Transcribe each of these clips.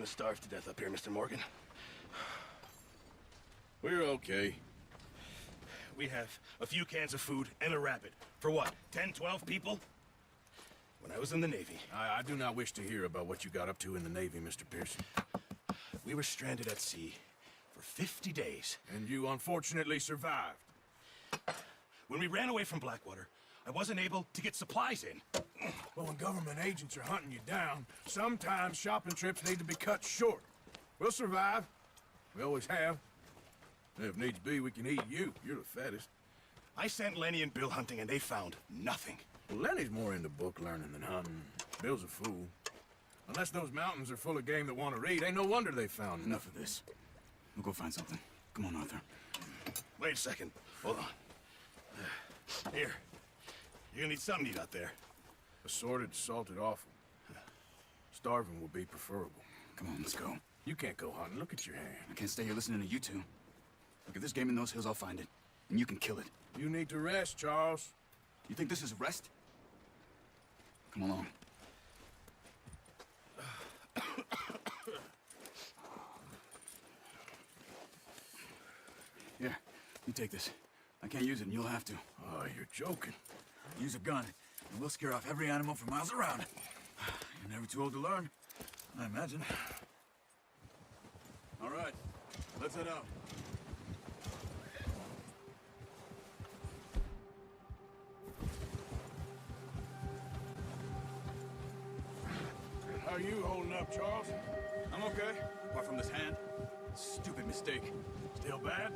gonna starve to death up here, Mr. Morgan. We're okay. We have a few cans of food and a rabbit. For what, 10, 12 people? When I was in the Navy... I do not wish to hear about what you got up to in the Navy, Mr. Pearson. We were stranded at sea for 50 days. And you unfortunately survived. When we ran away from Blackwater, I wasn't able to get supplies in. Well, when government agents are hunting you down, sometimes shopping trips need to be cut short. We'll survive. We always have. If needs be, we can eat you. You're the fattest. I sent Lenny and Bill hunting, and they found nothing. Well, Lenny's more into book learning than hunting. Bill's a fool. Unless those mountains are full of game that want to read, ain't no wonder they found Enough of this. We'll go find something. Come on, Arthur. Wait a second. Hold on. Here. You're gonna need something to eat out there. Assorted, salted offal. Starving will be preferable. Come on, let's go. You can't go hunting. Look at your hand. I can't stay here listening to you two. Look, if there's game in those hills, I'll find it. And you can kill it. You need to rest, Charles. You think this is rest? Come along. Here, you take this. I can't use it, and you'll have to. Oh, you're joking. Use a gun, and we'll scare off every animal for miles around. You're never too old to learn, I imagine. All right, let's head out. How are you holding up, Charles? I'm okay, apart from this hand. Stupid mistake. Still bad?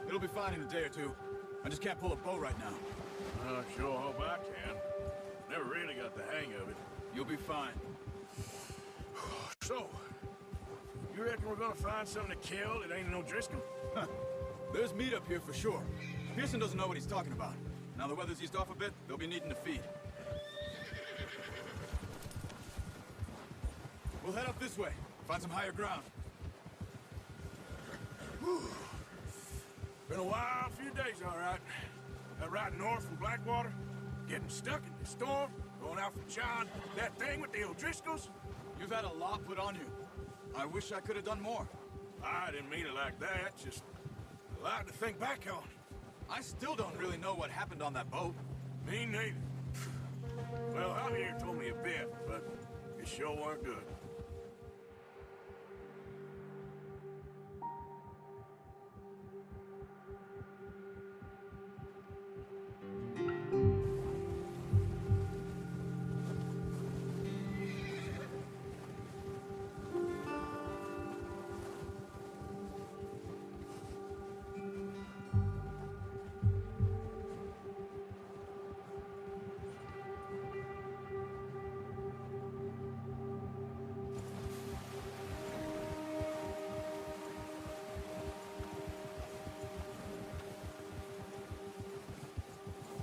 It'll be fine in a day or two. I just can't pull a bow right now. I sure hope I can. Never really got the hang of it. You'll be fine. So, you reckon we're gonna find something to kill that ain't no Driscoll? There's meat up here for sure. Pearson doesn't know what he's talking about. Now the weather's eased off a bit, they'll be needing to feed. We'll head up this way. Find some higher ground. Whew. Been a wild few days, all right. That ride north from Blackwater, getting stuck in the storm, going out from John, that thing with the O'Driscolls. You've had a lot put on you. I wish I could have done more. I didn't mean it like that, just a lot to think back on. I still don't really know what happened on that boat. Me neither. Well, Javier told me a bit, but it sure weren't good.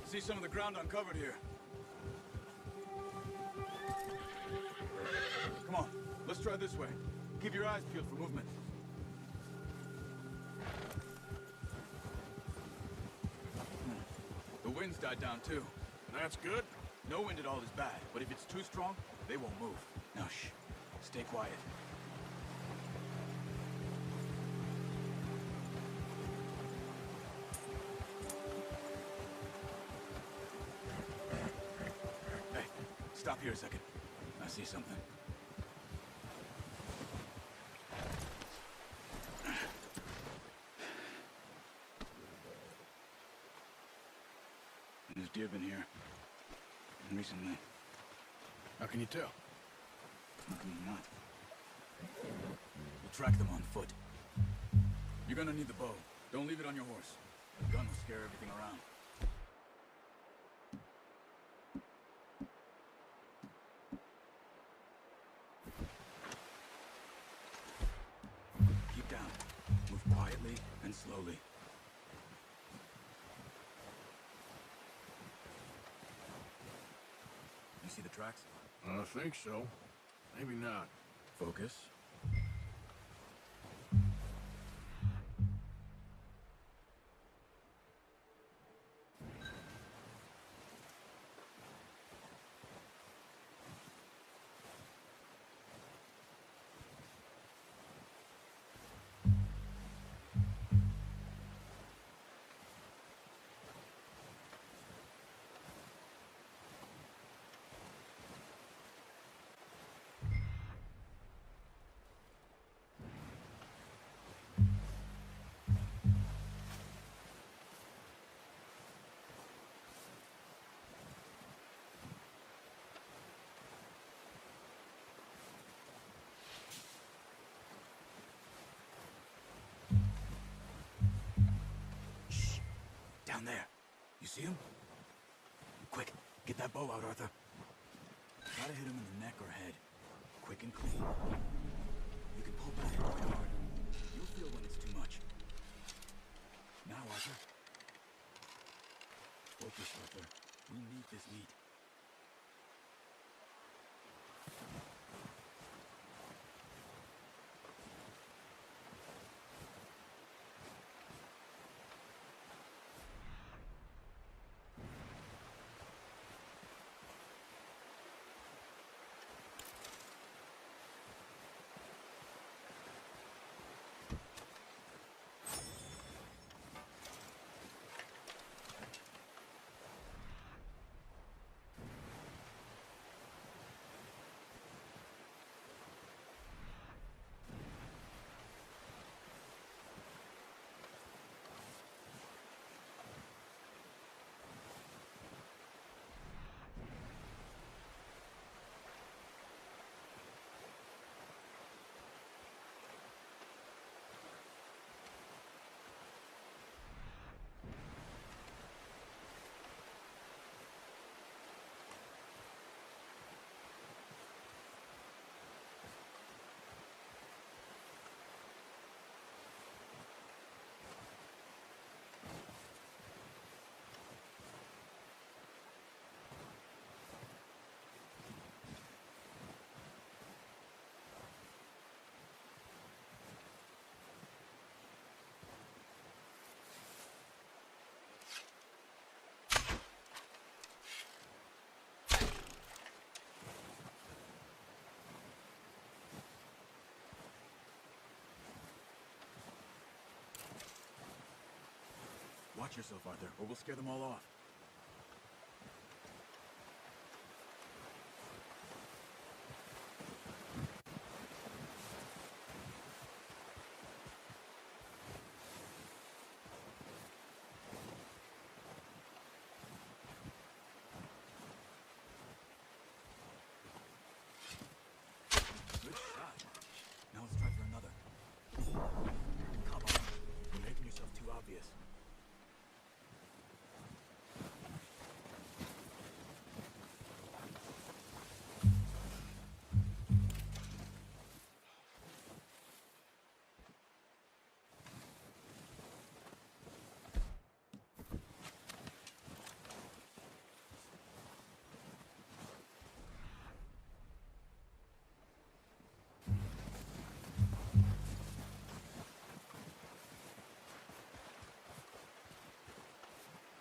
See some of the ground uncovered here. Come on, let's try this way. Keep your eyes peeled for movement. The wind's died down too. That's good. No wind at all is bad, but if it's too strong, they won't move. Now shh, stay quiet. Hey, stop here a second. I see something. There's deer been here. And recently. How can you tell? How can you not? We'll track them on foot. You're gonna need the bow. Don't leave it on your horse. The gun will scare everything around. Keep down. Move quietly and slowly. You see the tracks? I think so. Maybe not. Focus. see him? Quick, get that bow out, Arthur. Gotta hit him in the neck or head. Quick and clean. You can pull back really hard. You'll feel when it's too much. Now, Arthur. Focus, Arthur. We need this meat. Watch yourself, Arthur, or we'll scare them all off. Good shot. Now let's try for another. Come on. You're making yourself too obvious.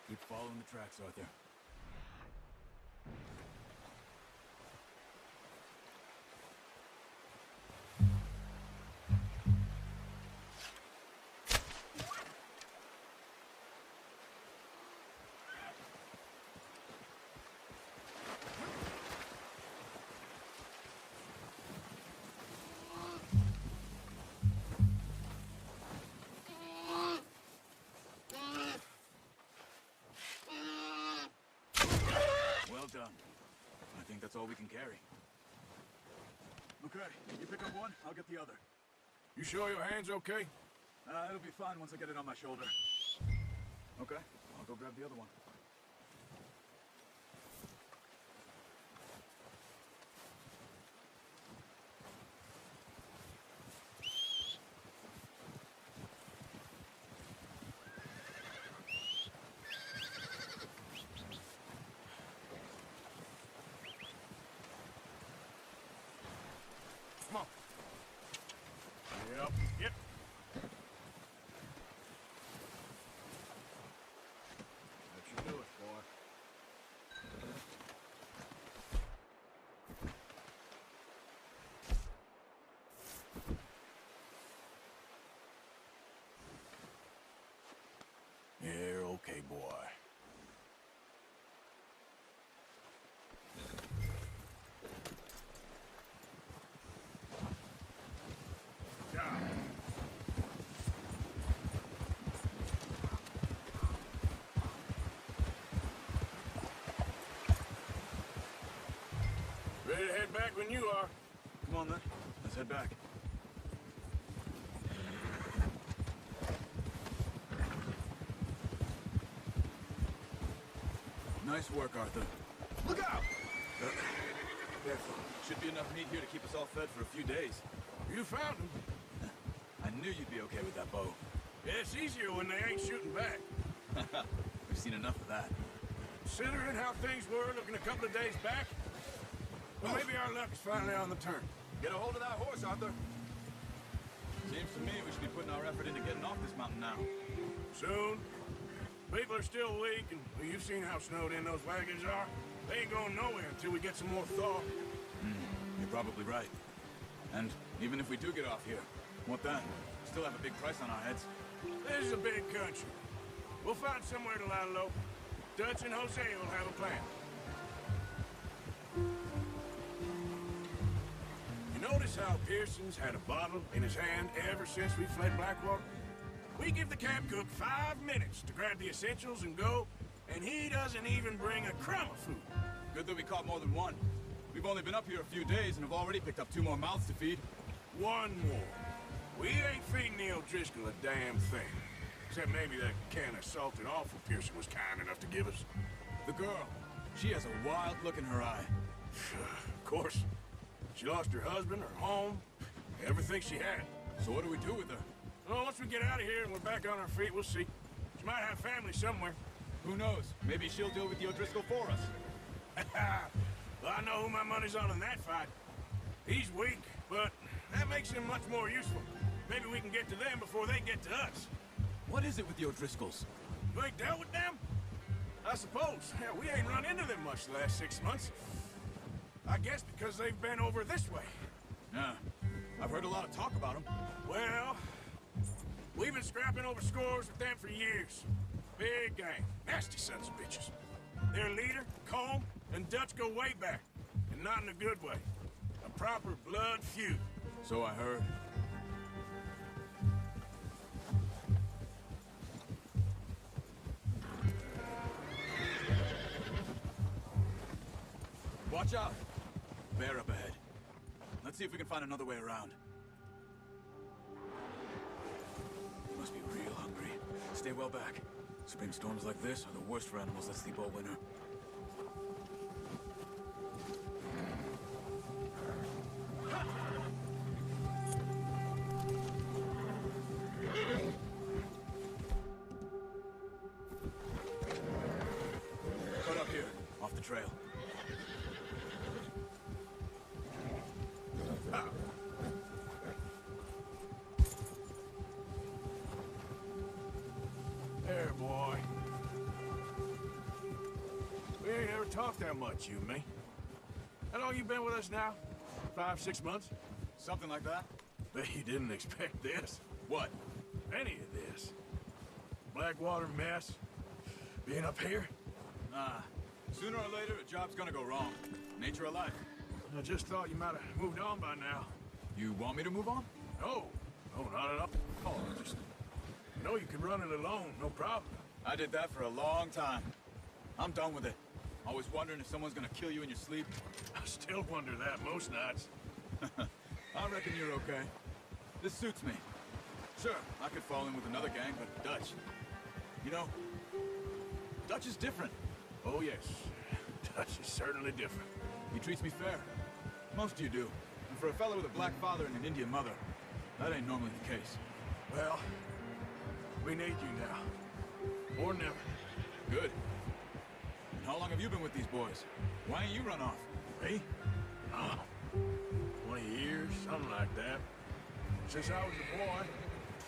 Keep following the tracks, Arthur. Well done. I think that's all we can carry. Okay, you pick up one, I'll get the other. You sure your hand's okay? It'll be fine once I get it on my shoulder. Okay, I'll go grab the other one. Come on. Yep. Yep. That should do it, boy. You're okay, boy. Ready to head back when you are. Come on then, let's head back. Nice work, Arthur. Look out! Careful. Should be enough meat here to keep us all fed for a few days. You found him. I knew you'd be okay with that bow. Yeah, it's easier when they ain't shooting back. We've seen enough of that. Considering how things were looking a couple of days back, well, maybe our luck is finally on the turn. Get a hold of that horse, Arthur. Seems to me we should be putting our effort into getting off this mountain now. Soon. People are still weak, and well, you've seen how snowed in those wagons are. They ain't going nowhere until we get some more thaw. You're probably right. And even if we do get off here, what then? Still have a big price on our heads. This is a big country. We'll find somewhere to lie low. Dutch and Jose will have a plan. You notice how Pearson's had a bottle in his hand ever since we fled Blackwater? We give the camp cook 5 minutes to grab the essentials and go, and he doesn't even bring a crumb of food. Good that we caught more than one. We've only been up here a few days and have already picked up 2 more mouths to feed. One more. We ain't feeding the O'Driscoll a damn thing. Except maybe that can of salted offal Pearson was kind enough to give us. The girl, she has a wild look in her eye. Of course. She lost her husband, her home, everything she had. So what do we do with her? Well, once we get out of here and we're back on our feet, we'll see. She might have family somewhere. Who knows? Maybe she'll deal with the O'Driscoll for us. Well, I know who my money's on in that fight. He's weak, but that makes him much more useful. Maybe we can get to them before they get to us. What is it with the O'Driscolls? You ain't dealt with them? I suppose. Yeah, we ain't run into them much the last 6 months. I guess because they've been over this way. Yeah. I've heard a lot of talk about them. Well, we've been scrapping over scores with them for years. Big gang. Nasty sons of bitches. Their leader, Combe, and Dutch go way back. And not in a good way. A proper blood feud. So I heard. Watch out! Bear up ahead. Let's see if we can find another way around. You must be real hungry. Stay well back. Spring storms like this are the worst for animals that sleep all winter. Cut up here, off the trail. There, boy. We ain't ever talked that much, you and me. How long you been with us now? 5, 6 months? Something like that? Bet you didn't expect this. What? Any of this. Blackwater mess. Being up here. Nah. Sooner or later, a job's gonna go wrong. Nature of life. I just thought you might have moved on by now. You want me to move on? No. No, not at all. Oh, just... You know you can run it alone, no problem. I did that for a long time. I'm done with it. Always wondering if someone's gonna kill you in your sleep. I still wonder that most nights. I reckon you're okay. This suits me. Sure, I could fall in with another gang, but Dutch... You know, Dutch is different. Oh, yes. Dutch is certainly different. He treats me fair. Most of you do. And for a fellow with a black father and an Indian mother, that ain't normally the case. Well, we need you now. Or never. Good. And how long have you been with these boys? Why ain't you run off? Me? Oh, 20 years, something like that. Since I was a boy.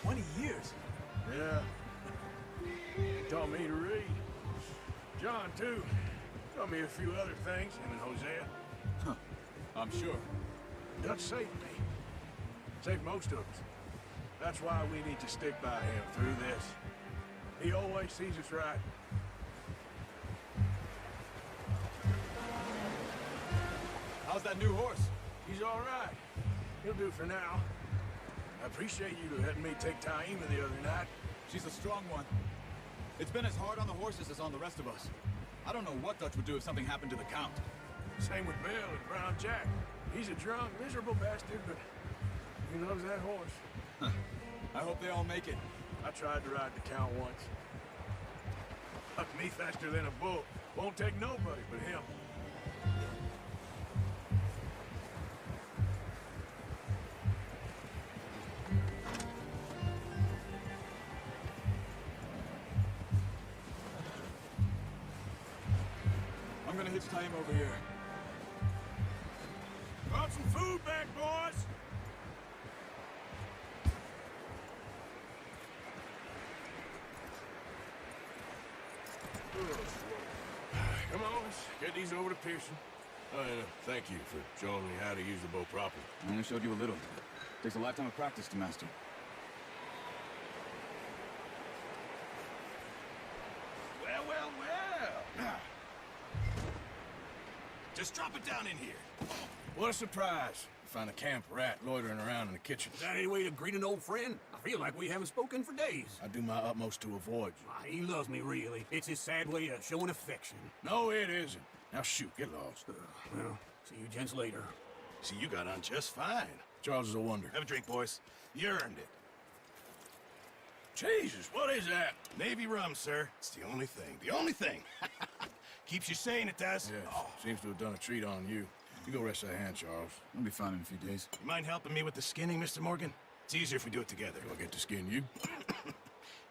20 years? Yeah. He taught me to read. John, too. Taught me a few other things, him and Hosea. Huh. I'm sure. Dutch saved me. Saved most of us. That's why we need to stick by him through this. He always sees us right. How's that new horse? He's all right. He'll do for now. I appreciate you letting me take Taima the other night. She's a strong one. It's been as hard on the horses as on the rest of us. I don't know what Dutch would do if something happened to the Count. Same with Bill and Brown Jack. He's a drunk, miserable bastard, but he loves that horse. I hope they all make it. I tried to ride the Count once. Hucked me faster than a bull. Won't take nobody but him. I'm gonna hitch tie him over here. Brought some food back, boys! Come on, let's get these over to Pearson. Thank you for showing me how to use the bow properly. I only showed you a little. Takes a lifetime of practice to master. Well, well, well. Just drop it down in here. What a surprise. Find a camp rat loitering around in the kitchen. Is that any way to greet an old friend? I feel like we haven't spoken for days. I do my utmost to avoid you. He loves me, really. It's his sad way of showing affection. No, it isn't. Now shoot, get lost. Well, see you gents later. See, you got on just fine. Charles is a wonder. Have a drink, boys. You earned it. Jesus, what is that? Navy rum, sir. It's the only thing. The only thing. Keeps you sane, it does. Yes, seems to have done a treat on you. You go rest that hand, Charles. I'll be fine in a few days. You mind helping me with the skinning, Mr. Morgan? It's easier if we do it together. Do I get to skin you?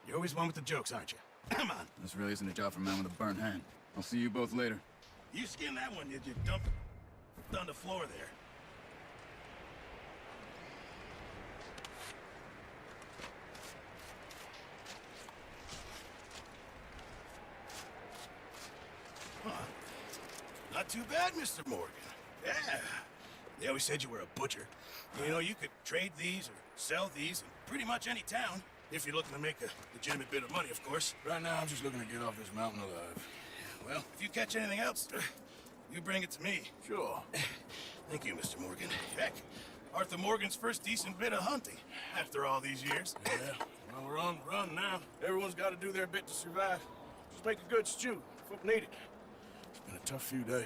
You're always one with the jokes, aren't you? Come on. This really isn't a job for a man with a burnt hand. I'll see you both later. You skin that one, you dump it on the floor there. Huh. Not too bad, Mr. Morgan. Yeah. They always said you were a butcher. You know, you could trade these or sell these in pretty much any town. If you're looking to make a legitimate bit of money, of course. Right now, I'm just looking to get off this mountain alive. Well, if you catch anything else, you bring it to me. Sure. Thank you, Mr. Morgan. Heck, Arthur Morgan's first decent bit of hunting after all these years. Yeah, well, we're on the run now. Everyone's got to do their bit to survive. Just make a good stew. Folk need it. It's been a tough few days.